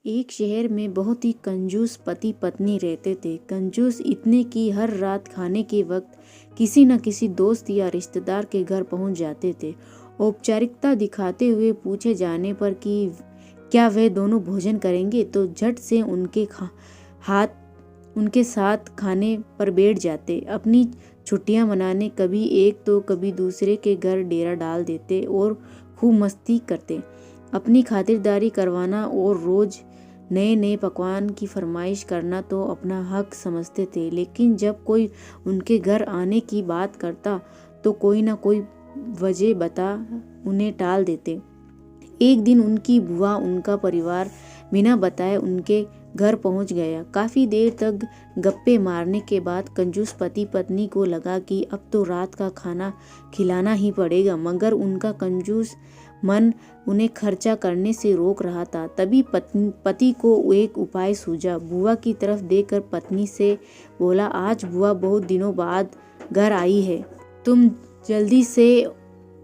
एक शहर में बहुत ही कंजूस पति पत्नी रहते थे। कंजूस इतने कि हर रात खाने के वक्त किसी न किसी दोस्त या रिश्तेदार के घर पहुंच जाते थे। औपचारिकता दिखाते हुए पूछे जाने पर कि क्या वे दोनों भोजन करेंगे तो झट से उनके साथ खाने पर बैठ जाते। अपनी छुट्टियां मनाने कभी एक तो कभी दूसरे के घर डेरा डाल देते और खूब मस्ती करते। अपनी खातिरदारी करवाना और रोज नए नए पकवान की फरमाइश करना तो अपना हक समझते थे, लेकिन जब कोई उनके घर आने की बात करता तो कोई ना कोई वजह बता उन्हें टाल देते। एक दिन उनकी बुआ उनका परिवार बिना बताए उनके घर पहुंच गया। काफी देर तक गप्पे मारने के बाद कंजूस पति पत्नी को लगा कि अब तो रात का खाना खिलाना ही पड़ेगा, मगर उनका कंजूस मन उन्हें खर्चा करने से रोक रहा था। तभी पति को एक उपाय सूझा। बुआ की तरफ देखकर पत्नी से बोला, आज बुआ बहुत दिनों बाद घर आई है, तुम जल्दी से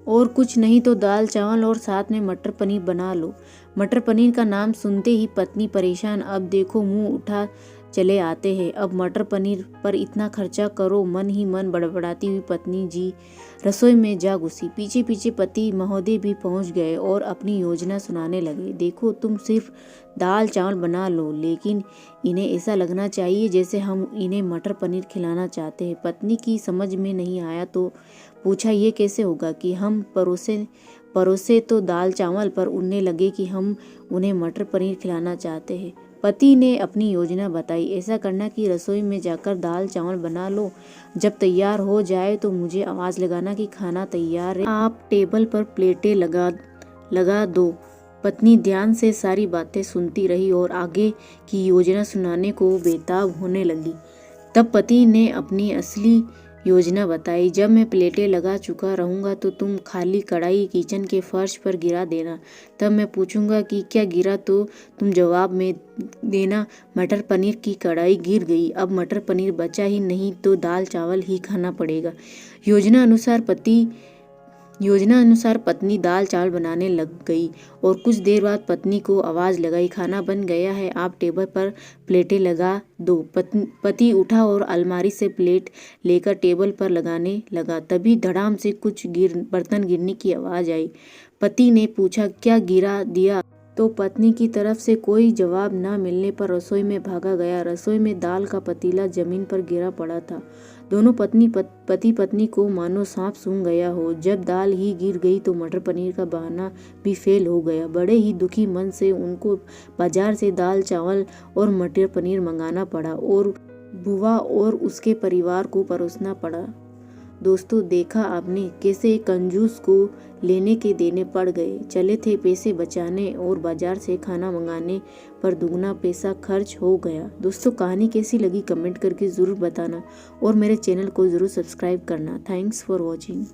और कुछ नहीं तो दाल चावल और साथ में मटर पनीर बना लो। मटर पनीर का नाम सुनते ही पत्नी परेशान, अब देखो मुंह उठा चले आते हैं, अब मटर पनीर पर इतना खर्चा करो। मन ही मन बड़बड़ाती हुई पत्नी जी रसोई में जा घुसी। पीछे पीछे पति महोदय भी पहुंच गए और अपनी योजना सुनाने लगे। देखो तुम सिर्फ दाल चावल बना लो, लेकिन इन्हें ऐसा लगना चाहिए जैसे हम इन्हें मटर पनीर खिलाना चाहते हैं। पत्नी की समझ में नहीं आया तो पूछा, ये कैसे होगा कि हम परोसे तो दाल चावल पर उन्हें लगे कि हम उन्हें मटर पनीर खिलाना चाहते हैं। पति ने अपनी योजना बताई, ऐसा करना कि रसोई में जाकर दाल चावल बना लो, जब तैयार हो जाए तो मुझे आवाज़ लगाना कि खाना तैयार है, आप टेबल पर प्लेटें लगा दो। पत्नी ध्यान से सारी बातें सुनती रही और आगे की योजना सुनाने को बेताब होने लगी। तब पति ने अपनी असली योजना बताई, जब मैं प्लेटें लगा चुका रहूँगा तो तुम खाली कढ़ाई किचन के फर्श पर गिरा देना। तब मैं पूछूंगा कि क्या गिरा तो तुम जवाब में देना, मटर पनीर की कढ़ाई गिर गई। अब मटर पनीर बचा ही नहीं तो दाल चावल ही खाना पड़ेगा। योजना अनुसार पत्नी दाल चावल बनाने लग गई और कुछ देर बाद पत्नी को आवाज़ लगाई, खाना बन गया है, आप टेबल पर प्लेटें लगा दो। पति उठा और अलमारी से प्लेट लेकर टेबल पर लगाने लगा। तभी धड़ाम से कुछ बर्तन गिरने की आवाज़ आई। पति ने पूछा, क्या गिरा दिया? तो पत्नी की तरफ से कोई जवाब न मिलने पर रसोई में भागा गया। रसोई में दाल का पतीला जमीन पर गिरा पड़ा था। दोनों पति पत्नी को मानो सांप सूंघ गया हो। जब दाल ही गिर गई तो मटर पनीर का बहाना भी फेल हो गया। बड़े ही दुखी मन से उनको बाजार से दाल चावल और मटर पनीर मंगाना पड़ा और बुआ और उसके परिवार को परोसना पड़ा। दोस्तों, देखा आपने कैसे कंजूस को लेने के देने पड़ गए। चले थे पैसे बचाने और बाजार से खाना मंगाने पर दुगना पैसा खर्च हो गया। दोस्तों, कहानी कैसी लगी कमेंट करके ज़रूर बताना और मेरे चैनल को ज़रूर सब्सक्राइब करना। Thanks for watching.